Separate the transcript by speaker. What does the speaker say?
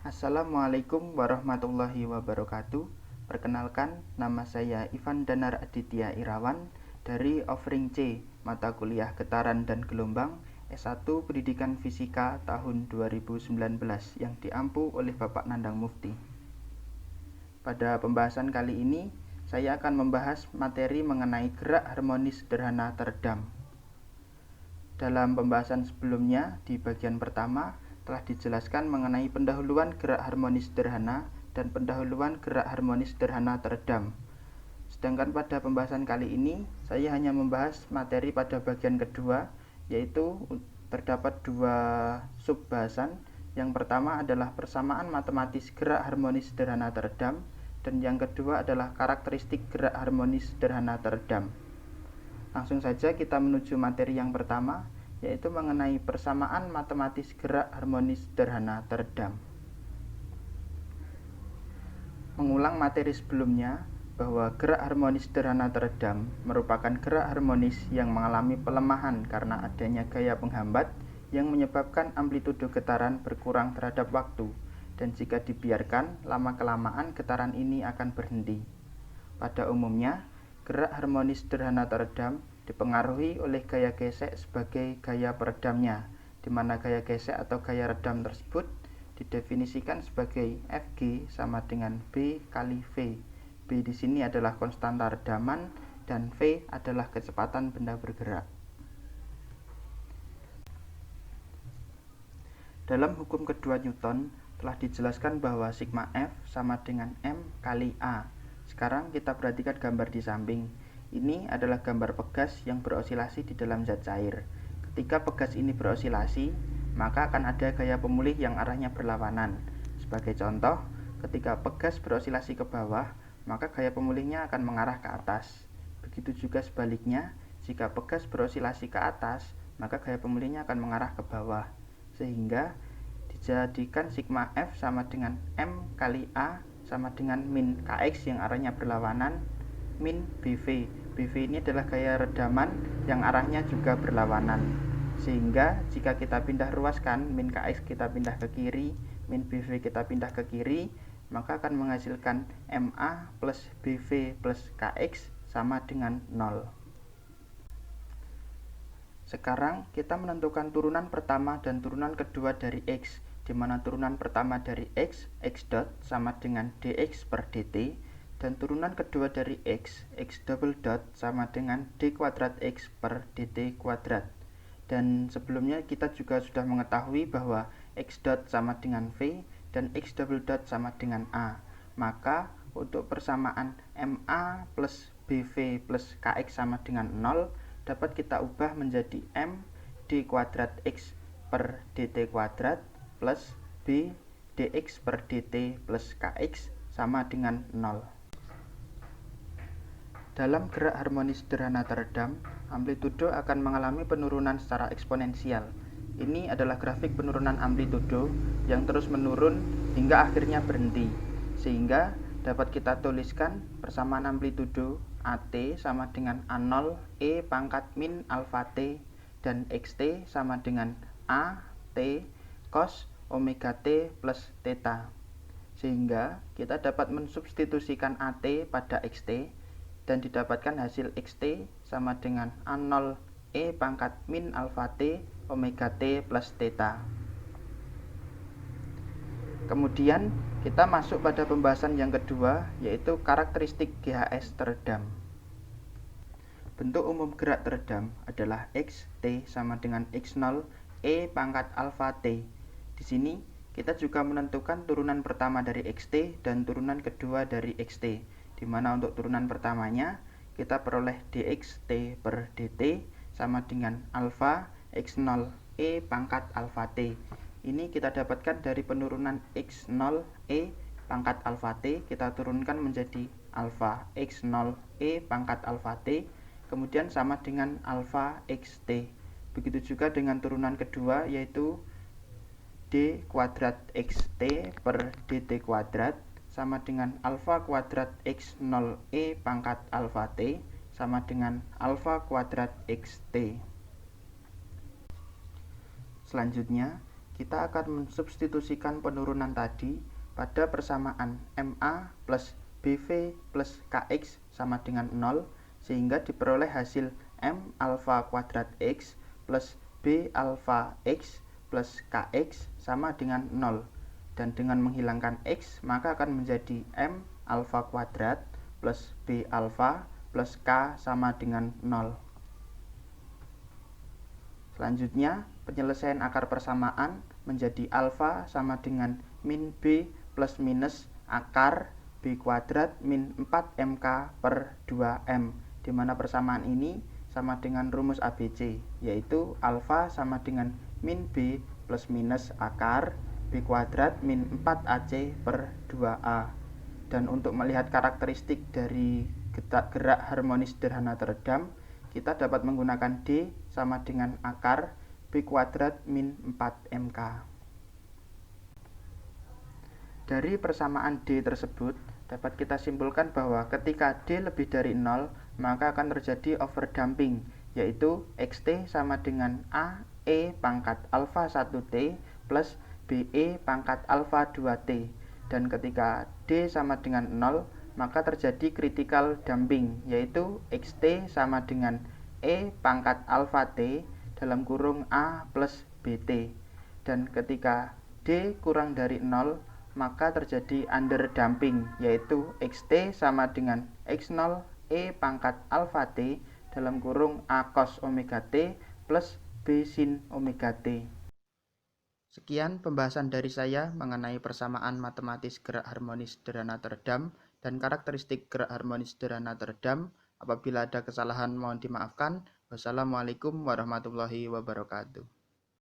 Speaker 1: Assalamualaikum warahmatullahi wabarakatuh. Perkenalkan, nama saya Ivan Danar Aditya Irawan dari offering C, mata kuliah Getaran dan Gelombang S1 Pendidikan Fisika tahun 2019 yang diampu oleh Bapak Nandang Mufti. Pada pembahasan kali ini, saya akan membahas materi mengenai gerak harmonis sederhana teredam. Dalam pembahasan sebelumnya, di bagian pertama, telah dijelaskan mengenai pendahuluan gerak harmonis sederhana dan pendahuluan gerak harmonis sederhana teredam. Sedangkan pada pembahasan kali ini, saya hanya membahas materi pada bagian kedua, yaitu terdapat dua subbahasan. Yang pertama adalah persamaan matematis gerak harmonis sederhana teredam, dan yang kedua adalah karakteristik gerak harmonis sederhana teredam. Langsung saja kita menuju materi yang pertama, yaitu mengenai persamaan matematis gerak harmonis sederhana teredam. Mengulang materi sebelumnya, bahwa gerak harmonis sederhana teredam merupakan gerak harmonis yang mengalami pelemahan karena adanya gaya penghambat yang menyebabkan amplitudo getaran berkurang terhadap waktu, dan jika dibiarkan, lama-kelamaan getaran ini akan berhenti. Pada umumnya, gerak harmonis sederhana teredam dipengaruhi oleh gaya gesek sebagai gaya peredamnya, di mana gaya gesek atau gaya redam tersebut didefinisikan sebagai Fg sama dengan B kali V. B di sini adalah konstanta redaman dan V adalah kecepatan benda bergerak. Dalam hukum kedua Newton telah dijelaskan bahwa sigma F sama dengan M kali A. Sekarang kita perhatikan gambar di samping. Ini adalah gambar pegas yang berosilasi di dalam zat cair. Ketika pegas ini berosilasi, maka akan ada gaya pemulih yang arahnya berlawanan. Sebagai contoh, ketika pegas berosilasi ke bawah, maka gaya pemulihnya akan mengarah ke atas. Begitu juga sebaliknya, jika pegas berosilasi ke atas, maka gaya pemulihnya akan mengarah ke bawah. Sehingga dijadikan sigma F sama dengan M kali A sama dengan min Kx yang arahnya berlawanan min BV. BV ini adalah gaya redaman yang arahnya juga berlawanan. Sehingga jika kita pindah ruaskan, min Kx kita pindah ke kiri, min BV kita pindah ke kiri, maka akan menghasilkan MA plus BV plus Kx sama dengan 0. Sekarang kita menentukan turunan pertama dan turunan kedua dari X, di mana turunan pertama dari X, X dot sama dengan dx per dt, dan turunan kedua dari X, X double dot sama dengan d kuadrat X per dt kuadrat. Dan sebelumnya kita juga sudah mengetahui bahwa X dot sama dengan V dan X double dot sama dengan A. Maka untuk persamaan MA plus BV plus KX sama dengan 0 dapat kita ubah menjadi M d kuadrat X per dt kuadrat plus B dx per dt plus Kx sama dengan 0. Dalam gerak harmonis sederhana teredam, amplitudo akan mengalami penurunan secara eksponensial. Ini adalah grafik penurunan amplitudo yang terus menurun hingga akhirnya berhenti. Sehingga dapat kita tuliskan persamaan amplitudo AT sama dengan A0 E pangkat min alfa T dan XT sama dengan A T cos omega T plus theta. Sehingga kita dapat mensubstitusikan AT pada XT dan didapatkan hasil XT sama dengan A0 E pangkat min alfa T omega T plus theta. Kemudian kita masuk pada pembahasan yang kedua, yaitu karakteristik GHS teredam. Bentuk umum gerak teredam adalah XT sama dengan X0 E pangkat alfa T. Di sini kita juga menentukan turunan pertama dari XT dan turunan kedua dari XT, di mana untuk turunan pertamanya kita peroleh dxt per dt sama dengan alfa X0 E pangkat alfa T. Ini kita dapatkan dari penurunan X0 E pangkat alfa T, kita turunkan menjadi alfa X0 E pangkat alfa T, kemudian sama dengan alfa XT. Begitu juga dengan turunan kedua, yaitu d kuadrat xt per dt kuadrat sama dengan alfa kuadrat X0 E pangkat alfa T sama dengan alfa kuadrat XT. Selanjutnya, kita akan mensubstitusikan penurunan tadi pada persamaan MA plus BV plus KX sama dengan 0, sehingga diperoleh hasil M alfa kuadrat X plus B alfa X plus KX sama dengan 0. Dan dengan menghilangkan X, maka akan menjadi M alfa kuadrat plus B alfa plus K sama dengan 0. Selanjutnya, penyelesaian akar persamaan menjadi alfa sama dengan min B plus minus akar B kuadrat min 4MK per 2M, di mana persamaan ini sama dengan rumus ABC, yaitu alfa sama dengan min B plus minus akar B kuadrat min 4AC per 2A. Dan untuk melihat karakteristik dari gerak harmonis sederhana teredam, kita dapat menggunakan D sama dengan akar B kuadrat min 4MK. Dari persamaan D tersebut, dapat kita simpulkan bahwa ketika D lebih dari 0, maka akan terjadi overdamping, yaitu XT sama dengan AE pangkat alfa 1T plus BE pangkat alfa 2T. Dan ketika D sama dengan 0, maka terjadi critical damping, yaitu XT sama dengan E pangkat alfa T dalam kurung A plus BT. Dan ketika D kurang dari 0, maka terjadi underdamping, yaitu XT sama dengan X0 E pangkat alfa T dalam kurung A cos omega T plus B sin omega T. Sekian pembahasan dari saya mengenai persamaan matematis gerak harmonis sederhana teredam dan karakteristik gerak harmonis sederhana teredam. Apabila ada kesalahan mohon dimaafkan. Wassalamualaikum warahmatullahi wabarakatuh.